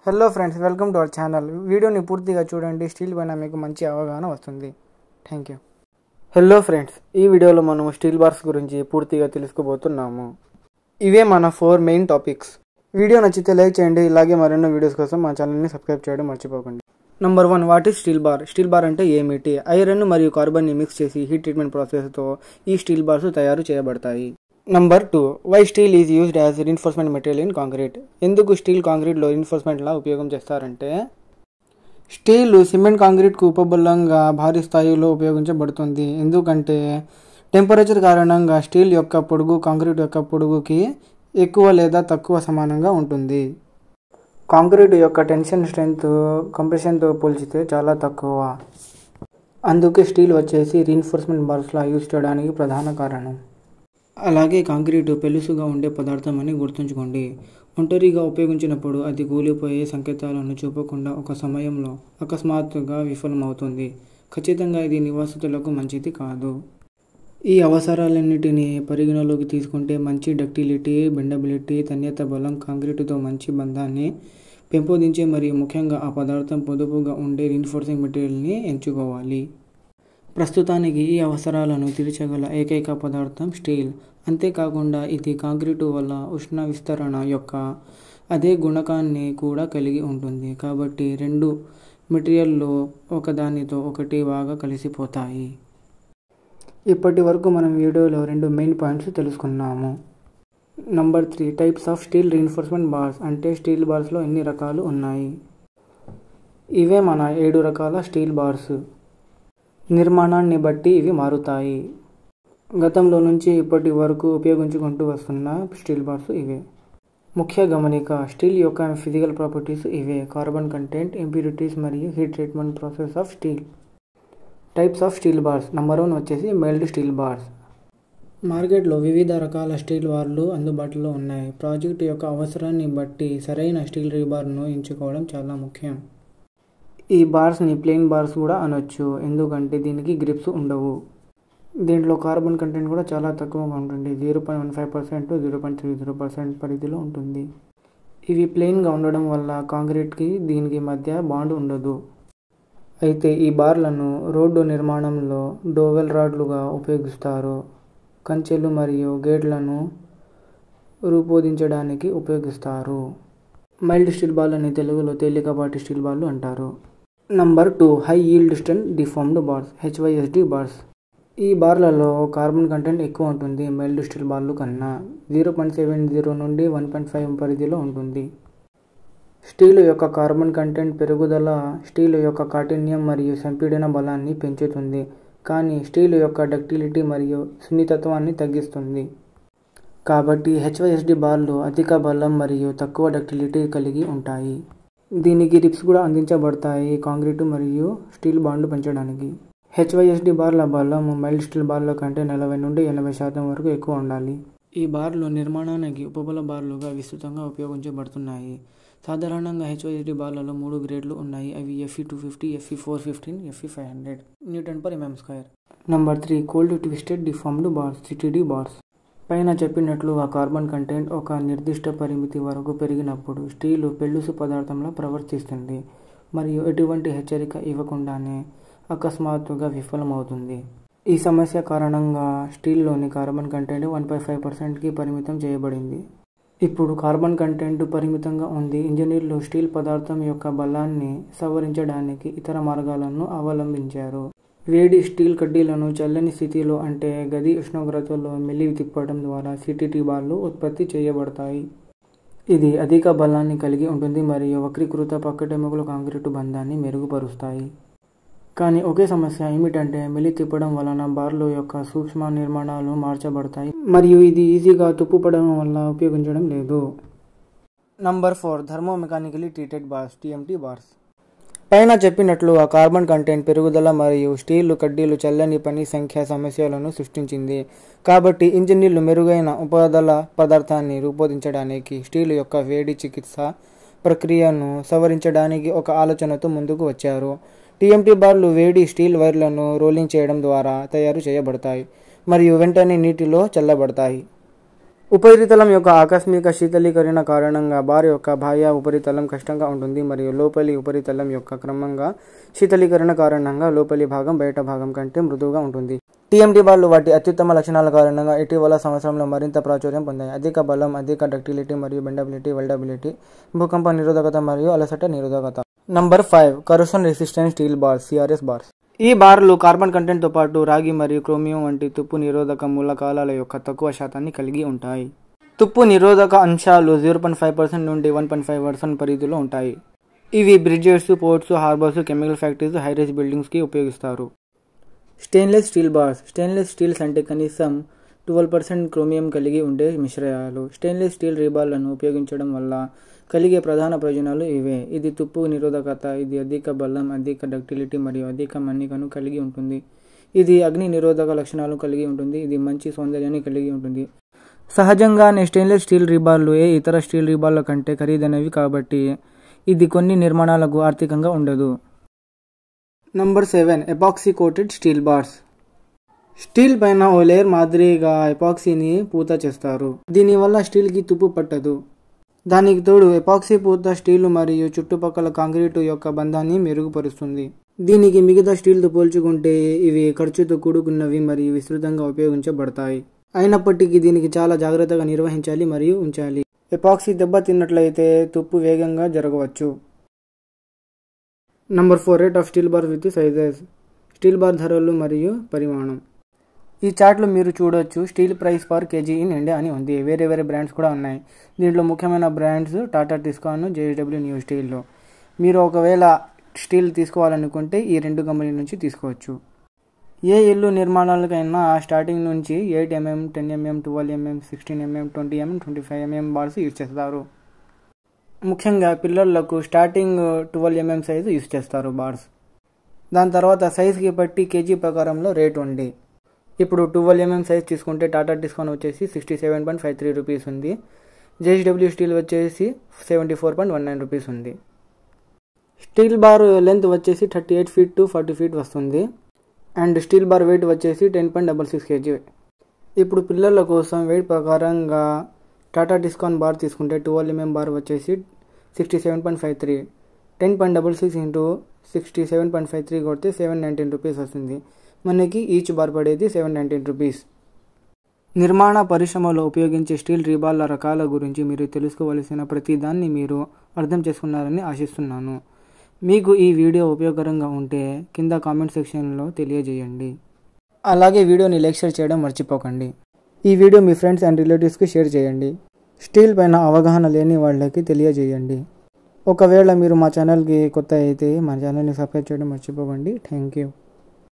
Hello friends, welcome to our channel. వీడియోని పూర్తిగా చూడండి. స్టీల్ పైన మీకు మంచి అవగాహన వస్తుంది. Thank you. హలో ఫ్రెండ్స్, ఈ వీడియోలో మనం స్టీల్ బార్స్ గురించి పూర్తిగా తెలుసుకోబోతున్నాము. ఇవే మన 4 మెయిన్ టాపిక్స్. వీడియో నచ్చితే లైక్ చేయండి. ఇలాగే మరెన్నో వీడియోస్ కోసం మా ఛానల్ని సబ్స్క్రైబ్ చేయడం మర్చిపోకండి. Number 1, what is steel bar? Steel bar అంటే ఏమిటి? ఐరన్ మరియు కార్బన్ని మిక్స్ చేసి హీట్ ట్రీట్మెంట్ ప్రాసెస్తో ఈ స్టీల్ బార్స్ తయారు చేయబడతాయి. Number 2, why steel is used as reinforcement material in concrete? ఎందుకు స్టీల్ కాంక్రీట్లో రీన్ఫోర్స్మెంట్లా ఉపయోగం చేస్తారంటే, స్టీల్ సిమెంట్ కాంక్రీట్కు ఉపబలంగా భారీ స్థాయిలో ఉపయోగించబడుతుంది. ఎందుకంటే టెంపరేచర్ కారణంగా స్టీల్ యొక్క పొడుగు కాంక్రీట్ యొక్క పొడుగుకి ఎక్కువ లేదా తక్కువ సమానంగా ఉంటుంది. కాంక్రీట్ యొక్క టెన్షన్ స్ట్రెంగ్త్ కంప్రెషన్తో పోల్చితే చాలా తక్కువ. అందుకే స్టీల్ వచ్చేసి రీన్ఫోర్స్మెంట్ బార్స్లా యూజ్ చేయడానికి ప్రధాన కారణం. అలాగే కాంక్రీటు పెలుసుగా ఉండే పదార్థం అని గుర్తుంచుకోండి. ఒంటరిగా ఉపయోగించినప్పుడు అది కూలిపోయే సంకేతాలను చూపకుండా ఒక సమయంలో అకస్మాత్తుగా విఫలమవుతుంది. ఖచ్చితంగా ఇది నివాసితులకు మంచిది కాదు. ఈ అవసరాలన్నిటినీ పరిగణలోకి తీసుకుంటే మంచి డక్టిలిటీ, బెండబిలిటీ, తన్యత బలం, కాంక్రీటుతో మంచి బంధాన్ని పెంపొందించే మరియు ముఖ్యంగా ఆ పదార్థం పొదుపుగా ఉండే రీన్ఫోర్సింగ్ మెటీరియల్ని ఎంచుకోవాలి. ప్రస్తుతానికి ఈ అవసరాలను తీర్చగల ఏకైక పదార్థం స్టీల్. అంతేకాకుండా ఇది కాంక్రీటు వల్ల ఉష్ణ విస్తరణ యొక్క అదే గుణకాన్ని కూడా కలిగి ఉంటుంది. కాబట్టి రెండు మెటీరియల్లు ఒకదానితో ఒకటి బాగా కలిసిపోతాయి. ఇప్పటి వరకు మనం వీడియోలో 2 మెయిన్ పాయింట్స్ తెలుసుకున్నాము. Number 3, types of steel reinforcement bars. అంటే స్టీల్ బార్స్లో ఎన్ని రకాలు ఉన్నాయి? ఇవే మన 7 రకాల స్టీల్ బార్స్. నిర్మాణాన్ని బట్టి ఇవి మారుతాయి. గతంలో నుంచి ఇప్పటి వరకు ఉపయోగించుకుంటూ వస్తున్న స్టీల్ బార్స్ ఇవే. ముఖ్య గమనిక, స్టీల్ యొక్క ఫిజికల్ ప్రాపర్టీస్ ఇవే: కార్బన్ కంటెంట్, ఇంప్యూరిటీస్ మరియు heat treatment process of steel. Types of steel bars. Number 1 వచ్చేసి మైల్డ్ స్టీల్ బార్స్. మార్కెట్లో వివిధ రకాల స్టీల్ బార్లు అందుబాటులో ఉన్నాయి. ప్రాజెక్టు యొక్క అవసరాన్ని బట్టి సరైన స్టీల్ రీబార్ను ఎంచుకోవడం చాలా ముఖ్యం. ఈ బార్స్ని ప్లెయిన్ బార్స్ కూడా అనొచ్చు, ఎందుకంటే దీనికి గ్రిప్స్ ఉండవు. దీంట్లో కార్బన్ కంటెంట్ కూడా చాలా తక్కువగా ఉంటుంది. 0.15% to 0.30% పరిధిలో ఉంటుంది. ఇవి ప్లెయిన్గా ఉండడం వల్ల కాంక్రీట్కి దీనికి మధ్య బాండ్ ఉండదు. అయితే ఈ బార్లను రోడ్డు నిర్మాణంలో డోవెల్ రాడ్లుగా ఉపయోగిస్తారు. కంచెలు మరియు గేట్లను రూపొందించడానికి ఉపయోగిస్తారు. మైల్డ్ స్టీల్ బార్లని తెలుగులో తేలికపాటి స్టీల్ బార్లు అంటారు. Number 2, high yield strength deformed bars, HYSD bars. ఈ బార్లలో కార్బన్ కంటెంట్ ఎక్కువ ఉంటుంది మైల్డ్ స్టీల్ బార్లు కన్నా. 0.70 నుండి 1.5 పరిధిలో ఉంటుంది. స్టీల్ యొక్క కార్బన్ కంటెంట్ పెరుగుదల స్టీల్ యొక్క కాఠిన్యం మరియు సంపీడన బలాన్ని పెంచుతుంది, కానీ స్టీల్ యొక్క డక్టిలిటీ మరియు సున్నితత్వాన్ని తగ్గిస్తుంది. కాబట్టి HYSD బార్లు అధిక బలం మరియు తక్కువ డక్టిలిటీ కలిగి ఉంటాయి. దీనికి రిప్స్ కూడా అందించబడతాయి కాంక్రీటు మరియు స్టీల్ బాండ్లు పెంచడానికి. HYSD బార్ల బలం మైల్డ్ స్టీల్ బార్ల కంటే 40 నుండి 80% వరకు ఎక్కువ ఉండాలి. ఈ బార్లు నిర్మాణానికి ఉపబల బార్లుగా విస్తృతంగా ఉపయోగించబడుతున్నాయి. సాధారణంగా HYSD బార్లలో 3 గ్రేడ్లు ఉన్నాయి. అవి Fe250, Fe415, Fe500 Nm². Number 3, cold twisted deformed bars, CTD bars. పైన చెప్పినట్లుగా కార్బన్ కంటెంట్ ఒక నిర్దిష్ట పరిమితి వరకు పెరిగినప్పుడు స్టీలు పెళుసు పదార్థంలా ప్రవర్తిస్తుంది మరియు ఎటువంటి హెచ్చరిక ఇవ్వకుండానే అకస్మాత్తుగా విఫలమవుతుంది. ఈ సమస్య కారణంగా స్టీల్లోని కార్బన్ కంటెంట్ 1.5%కి పరిమితం చేయబడింది. ఇప్పుడు కార్బన్ కంటెంట్ పరిమితంగా ఉంది. ఇంజనీర్లు స్టీల్ పదార్థం యొక్క బలాన్ని సవరించడానికి ఇతర మార్గాలను అవలంబించారు. వేడి స్టీల్ కడ్డీలను చల్లని స్థితిలో అంటే గది ఉష్ణోగ్రతలో మెల్లి తిప్పడం ద్వారా CTD బార్లు ఉత్పత్తి చేయబడతాయి. ఇది అధిక బలాన్ని కలిగి ఉంటుంది మరియు వక్రీకృత పక్కటెముకల కాంక్రీటు బంధాన్ని మెరుగుపరుస్తాయి. కానీ ఒకే సమస్య ఏమిటంటే మెల్లి తిప్పడం వలన బార్లు యొక్క సూక్ష్మ నిర్మాణాలు మార్చబడతాయి మరియు ఇది ఈజీగా తుప్పుపడడం వల్ల ఉపయోగించడం లేదు. Number 4, thermomechanically treated bars, TMT bars. పైన చెప్పినట్లుగా కార్బన్ కంటెంట్ పెరుగుదల మరియు స్టీలు కడ్డీలు చల్లని పని సంఖ్య సమస్యలను సృష్టించింది. కాబట్టి ఇంజనీర్లు మెరుగైన ఉపదల పదార్థాన్ని రూపొందించడానికి స్టీలు యొక్క వేడి చికిత్స ప్రక్రియను సవరించడానికి ఒక ఆలోచనతో ముందుకు వచ్చారు. TMT బార్లు వేడి స్టీల్ వైర్లను రోలింగ్ చేయడం ద్వారా తయారు చేయబడతాయి మరియు వెంటనే నీటిలో చల్లబడతాయి. ఉపరితలం యొక్క ఆకస్మిక శీతలీకరణ కారణంగా బార్ యొక్క బాహ్య ఉపరితలం కష్టంగా ఉంటుంది మరియు లోపలి ఉపరితలం యొక్క క్రమంగా శీతలీకరణ కారణంగా లోపలి భాగం బయట భాగం కంటే మృదువుగా ఉంటుంది. టీఎంటీ బార్లు వాటి అత్యుత్తమ లక్షణాల కారణంగా ఇటీవల సంవత్సరంలో మరింత ప్రాచుర్యం పొందాయి. అధిక బలం, అధిక డక్టిలిటీ మరియు బెండబిలిటీ, వెల్డబిలిటీ, భూకంప నిరోధకత మరియు అలసట నిరోధకత. Number 5 corrosion resistant steel bars CRS bars. ఈ బార్లు కార్బన్ కంటెంట్తో పాటు రాగి మరియు క్రోమియం వంటి తుప్పు నిరోధక మూలకాల యొక్క తక్కువ శాతాన్ని కలిగి ఉంటాయి. తుప్పు నిరోధక అంశాలు 0.5% నుండి 1.5% పరిధిలో ఉంటాయి. ఇవి bridges, ports, harbours, chemical factories, high rise బిల్డింగ్స్కి ఉపయోగిస్తారు. Stainless steel bars. Stainless steels అంటే కనీసం 12% క్రోమియం కలిగి ఉండే మిశ్రయాలు. స్టెయిన్లెస్ స్టీల్ రీబార్లను ఉపయోగించడం వల్ల కలిగే ప్రధాన ప్రయోజనాలు ఇవే. ఇది తుప్పు నిరోధకత, ఇది అధిక బలం, అధిక డక్టిలిటీ మరియు అధిక మన్నికను కలిగి ఉంటుంది. ఇది అగ్ని నిరోధక లక్షణాలను కలిగి ఉంటుంది. ఇది మంచి సౌందర్యాన్ని కలిగి ఉంటుంది. సహజంగానే స్టెయిన్లెస్ స్టీల్ రీబార్లు ఏ ఇతర స్టీల్ రీబార్ల కంటే ఖరీదైనవి కాబట్టి ఇది కొన్ని నిర్మాణాలకు ఆర్థికంగా ఉండదు. Number 7 epoxy coated steel bars. Steel పైన ఓ లేయర్ మాదిరిగా ఎపాక్సీని పూత చేస్తారు. దీనివల్ల స్టీల్కి తుప్పు పట్టదు. దానికి తోడు ఎపాక్సీ పూత స్టీలు మరియు చుట్టుపక్కల కాంక్రీటు యొక్క బంధాన్ని మెరుగుపరుస్తుంది. దీనికి మిగతా స్టీల్తో పోల్చుకుంటే ఇవి ఖర్చుతో కూడుకున్నవి మరియు విస్తృతంగా ఉపయోగించబడతాయి. అయినప్పటికీ దీనికి చాలా జాగ్రత్తగా నిర్వహించాలి మరియు ఉంచాలి. ఎపాక్సీ దెబ్బతిన్నట్లయితే తుప్పు వేగంగా జరగవచ్చు. Number 4 rate of steel bar with sizes. Steel bar ధరలు మరియు పరిమాణం. ఈ చార్ట్లో మీరు చూడొచ్చు steel price per KG in India అని ఉంది. వేరే వేరే బ్రాండ్స్ కూడా ఉన్నాయి. దీంట్లో ముఖ్యమైన brands Tata టిస్కాన్, JSW new steel. మీరు ఒకవేళ స్టీల్ తీసుకోవాలనుకుంటే ఈ 2 కంపెనీల నుంచి తీసుకోవచ్చు. ఏ ఇల్లు నిర్మాణాలకైనా స్టార్టింగ్ నుంచి 8mm, 10mm, 12mm, 16mm, 20mm, 25mm bars use చేస్తారు. ముఖ్యంగా పిల్లలకు స్టార్టింగ్ 12mm సైజు యూజ్ చేస్తారు బార్స్. దాని తర్వాత సైజ్కి బట్టి కేజీ ప్రకారంలో రేట్ ఉంది. ఇప్పుడు 12mm సైజ్ తీసుకుంటే టాటా డిస్కౌంట్ వచ్చేసి 67.53 రూపీస్ ఉంది. JSW స్టీల్ వచ్చేసి 74.19 రూపీస్ ఉంది. స్టీల్ బార్ లెంత్ వచ్చేసి 38 feet to 40 feet వస్తుంది. అండ్ స్టీల్ బార్ వెయిట్ వచ్చేసి 10.66 kg. ఇప్పుడు పిల్లల కోసం వెయిట్ ప్రకారంగా టాటా డిస్కౌంట్ బార్ తీసుకుంటే 12mm బార్ వచ్చేసి 67.53. 10.66 into 67.53 కొడితే 719 రూపీస్ వస్తుంది. మనకి ఈచ్ బార్ పడేది 719 రూపీస్. నిర్మాణ పరిశ్రమలో ఉపయోగించే స్టీల్ రీబార్ల రకాల గురించి మీరు తెలుసుకోవలసిన ప్రతి దాన్ని మీరు అర్థం చేసుకున్నారని ఆశిస్తున్నాను. మీకు ఈ వీడియో ఉపయోగకరంగా ఉంటే కింద కామెంట్ సెక్షన్లో తెలియజేయండి. అలాగే వీడియోని లైక్ షేర్ చేయడం మర్చిపోకండి. ఈ వీడియో మీ ఫ్రెండ్స్ అండ్ రిలేటివ్స్కి షేర్ చేయండి. స్టీల్ పైన అవగాహన లేని వాళ్ళకి తెలియజేయండి. ఒకవేళ మీరు మా ఛానల్కి కొత్త అయితే మా ఛానల్ని సబ్స్క్రైబ్ చేయడం మర్చిపోకండి. Thank you.